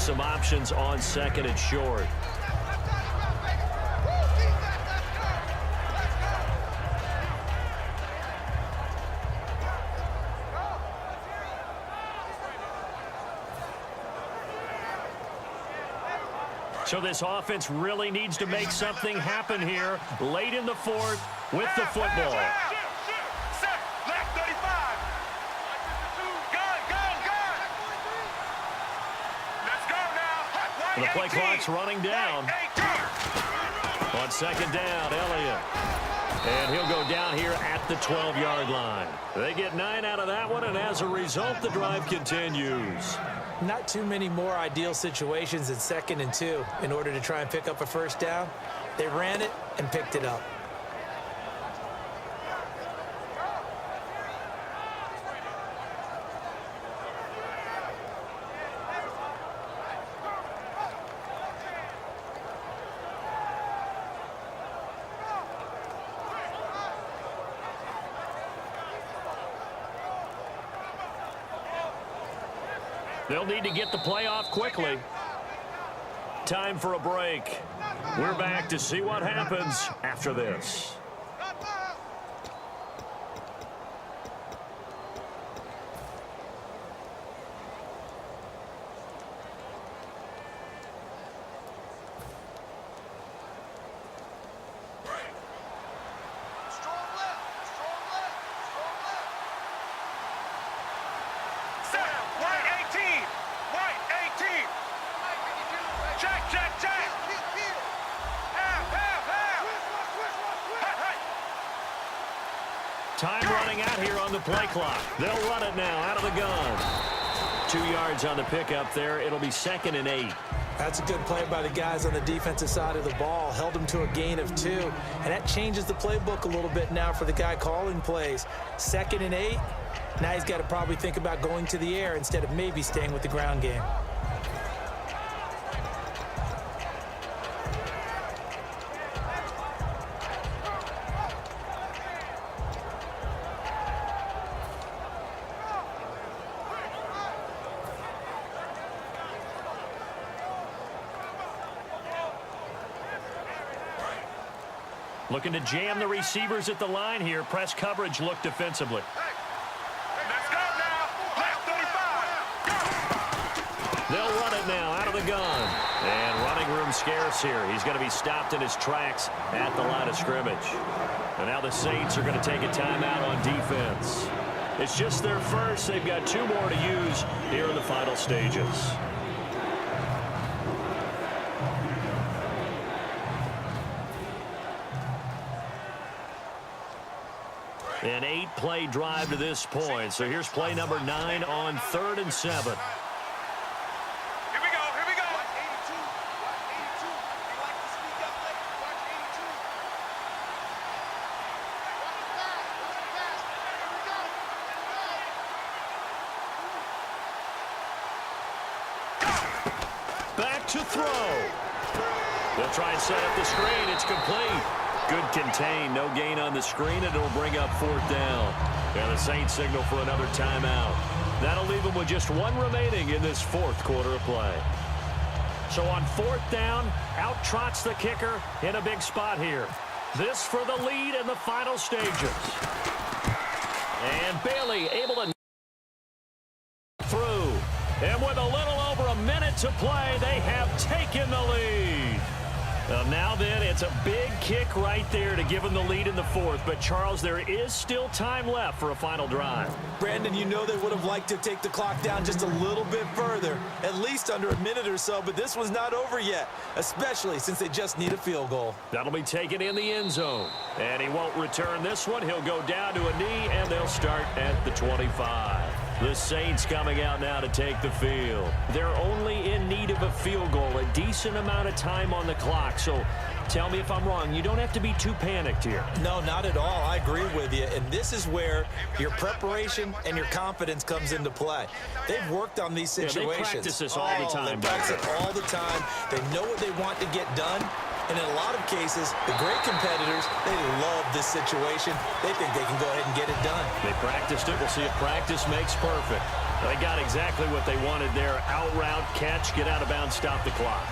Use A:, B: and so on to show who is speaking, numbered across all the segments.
A: some options on second and short. So this offense really needs to make something happen here late in the fourth with the football. The play clock's running down. On second down, Elliott. And he'll go down here at the 12-yard line. They get 9 out of that one, and as a result, the drive continues.
B: Not too many more ideal situations in 2nd and 2 in order to try and pick up a first down. They ran it and picked it up.
A: They'll need to get the play off quickly. Time for a break. We're back to see what happens after this. Time running out here on the play clock. They'll run it now out of the gun. 2 yards on the pickup there. It'll be 2nd and 8.
B: That's a good play by the guys on the defensive side of the ball. Held them to a gain of 2. And that changes the playbook a little bit now for the guy calling plays. 2nd and 8. Now he's got to probably think about going to the air instead of maybe staying with the ground game.
A: Looking to jam the receivers at the line here. Press coverage look defensively.
C: Let's go now. Left 35. Go.
A: They'll run it now out of the gun. And running room scarce here. He's going to be stopped in his tracks at the line of scrimmage. And now the Saints are going to take a timeout on defense. It's just their first. They've got 2 more to use here in the final stages. An 8-play drive to this point. So here's play number 9 on 3rd and 7.
C: Here we go. Here we go.
A: Back to throw. They'll try and set up the screen. It's complete. Good contain. No gain on the screen, and it'll bring up 4th down. And the Saints signal for another timeout. That'll leave them with just 1 remaining in this 4th quarter of play. So on 4th down, out trots the kicker in a big spot here. This for the lead in the final stages. And Bailey able to through. And with a little over a minute to play, they have taken the lead. Now then, it's a big kick right there to give them the lead in the 4th. But, Charles, there is still time left for a final drive.
B: Brandon, you know they would have liked to take the clock down just a little bit further, at least under a minute or so, but this was not over yet, especially since they just need a field goal.
A: That'll be taken in the end zone. And he won't return this one. He'll go down to a knee, and they'll start at the 25. The Saints coming out now to take the field. They're only in need of a field goal, a decent amount of time on the clock. So tell me if I'm wrong. You don't have to be too panicked here.
B: No, not at all. I agree with you. And this is where your preparation and your confidence comes into play. They've worked on these situations.
A: They practice this all the time.
B: They practice it all the time. They know what they want to get done. And in a lot of cases, the great competitors, they love this situation. They think they can go ahead and get it done.
A: They practiced it. We'll see if practice makes perfect. They got exactly what they wanted there. Out route, catch, get out of bounds, stop the clock.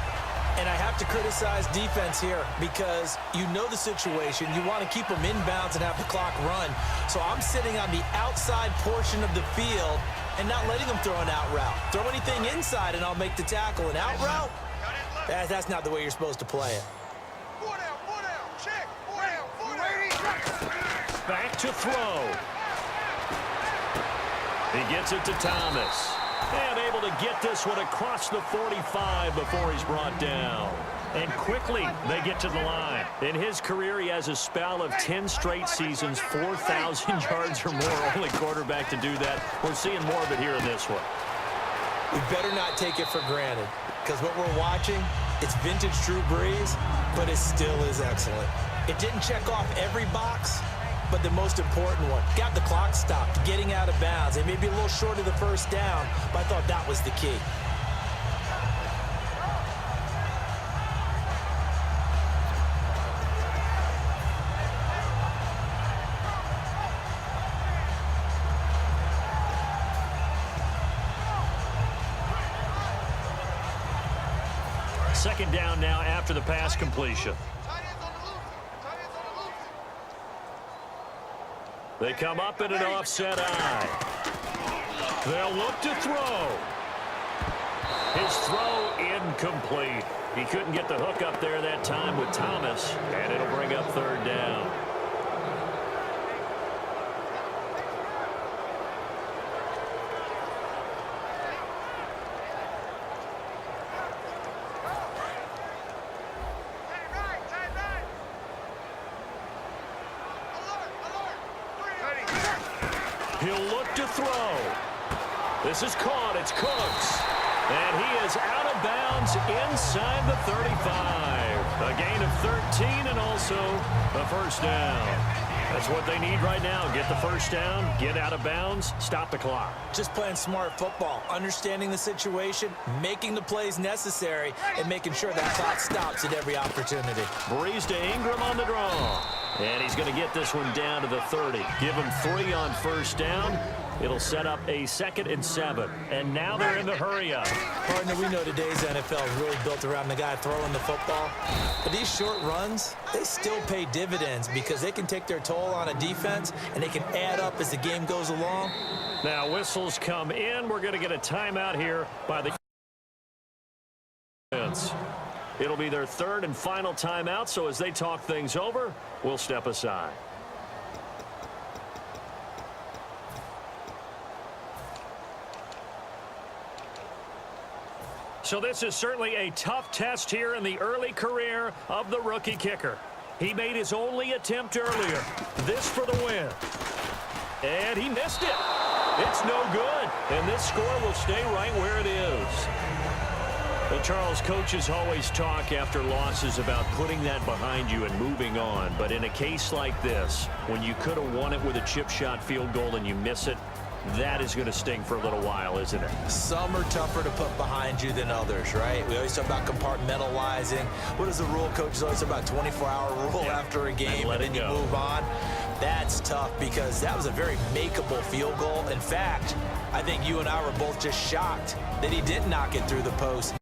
B: And I have to criticize defense here because you know the situation. You want to keep them inbounds and have the clock run. So I'm sitting on the outside portion of the field and not letting them throw an out route. Throw anything inside and I'll make the tackle. An out route? That's not the way you're supposed to play it.
A: Back to throw. He gets it to Thomas. And able to get this one across the 45 before he's brought down. And quickly, they get to the line. In his career, he has a spell of 10 straight seasons, 4,000 yards or more. Only quarterback to do that. We're seeing more of it here in this one.
B: We better not take it for granted because what we're watching, it's vintage Drew Brees, but it still is excellent. It didn't check off every box, but the most important one, got the clock stopped, getting out of bounds. It may be a little short of the first down, but I thought that was the key.
A: Second down now after the pass completion. They come up in an offset eye. They'll look to throw. His throw incomplete. He couldn't get the hook up there that time with Thomas, and it'll bring up third down. He'll look to throw. This is caught. It's Cooks. And he is out of bounds inside the 35. A gain of 13 and also a first down. That's what they need right now. Get the first down, get out of bounds, stop the clock.
B: Just playing smart football, understanding the situation, making the plays necessary, and making sure that clock stops at every opportunity.
A: Breeze to Ingram on the draw. And he's going to get this one down to the 30. Give him 3 on first down. It'll set up a 2nd and 7. And now they're in the hurry-up.
B: Partner, we know today's NFL is really built around the guy throwing the football. But these short runs, they still pay dividends because they can take their toll on a defense, and they can add up as the game goes along.
A: Now whistles come in. We're going to get a timeout here by the defense. It'll be their 3rd and final timeout, so as they talk things over, we'll step aside. So this is certainly a tough test here in the early career of the rookie kicker. He made his only attempt earlier. This for the win. And he missed it. It's no good. And this score will stay right where it is. Well, Charles, coaches always talk after losses about putting that behind you and moving on. But in a case like this, when you could have won it with a chip shot field goal and you miss it, that is going to sting for a little while, isn't it?
B: Some are tougher to put behind you than others, right? We always talk about compartmentalizing. What is the rule? Coaches always talk about 24-hour rule after a game, and then you move on. That's tough because that was a very makeable field goal. In fact, I think you and I were both just shocked that he didn't knock it through the post.